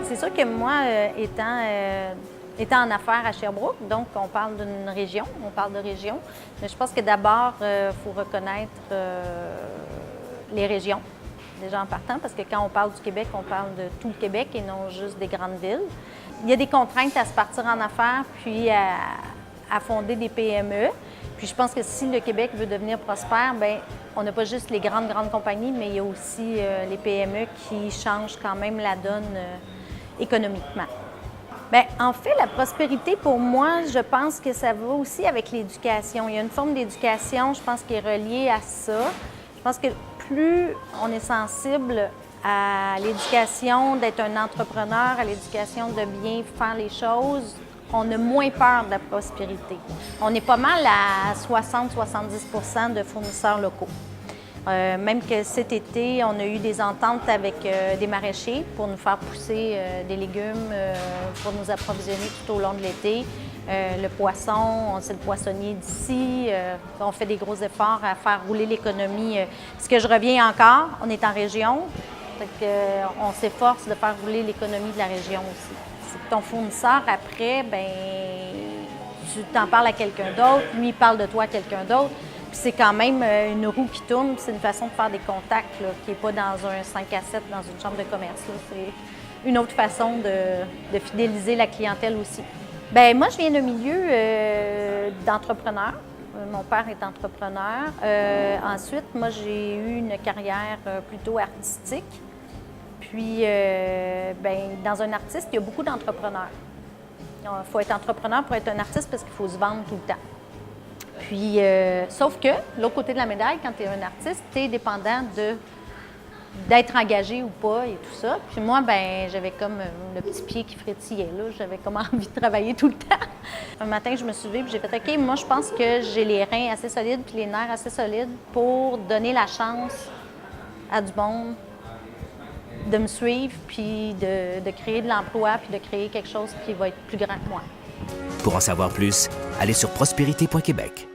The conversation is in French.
C'est sûr que moi, étant en affaires à Sherbrooke, donc on parle d'une région, on parle de région, mais je pense que d'abord, il faut reconnaître les régions, déjà en partant, parce que quand on parle du Québec, on parle de tout le Québec et non juste des grandes villes. Il y a des contraintes à se partir en affaires, puis à fonder des PME. Puis je pense que si le Québec veut devenir prospère, bien, on n'a pas juste les grandes compagnies, mais il y a aussi les PME qui changent quand même la donne économiquement. Bien, en fait, la prospérité, pour moi, je pense que ça va aussi avec l'éducation. Il y a une forme d'éducation, je pense, qui est reliée à ça. Je pense que plus on est sensible à l'éducation, d'être un entrepreneur, à l'éducation de bien faire les choses, on a moins peur de la prospérité. On est pas mal à 60-70 % de fournisseurs locaux. Même que cet été, on a eu des ententes avec des maraîchers pour nous faire pousser des légumes pour nous approvisionner tout au long de l'été. Le poisson, c'est le poissonnier d'ici. On fait des gros efforts à faire rouler l'économie. Ce que je reviens encore, on est en région, on s'efforce de faire rouler l'économie de la région aussi. Ton fournisseur, après, ben, tu t'en parles à quelqu'un d'autre, lui, il parle de toi à quelqu'un d'autre. Puis c'est quand même une roue qui tourne, c'est une façon de faire des contacts, là, qui n'est pas dans un 5 à 7 dans une chambre de commerce. C'est une autre façon de fidéliser la clientèle aussi. Bien, moi, je viens d'un milieu d'entrepreneur. Mon père est entrepreneur. Ensuite, moi, j'ai eu une carrière plutôt artistique. Puis, bien, dans un artiste, il y a beaucoup d'entrepreneurs. Il faut être entrepreneur pour être un artiste parce qu'il faut se vendre tout le temps. Puis, sauf que, l'autre côté de la médaille, quand tu es un artiste, tu es dépendant d'être engagé ou pas et tout ça. Puis moi, ben j'avais comme le petit pied qui frétillait, là. J'avais comme envie de travailler tout le temps. Un matin, je me suis levée et j'ai fait « OK, moi, je pense que j'ai les reins assez solides puis les nerfs assez solides pour donner la chance à du monde de me suivre, puis de créer de l'emploi, puis de créer quelque chose qui va être plus grand que moi. » Pour en savoir plus, allez sur prospérité.québec.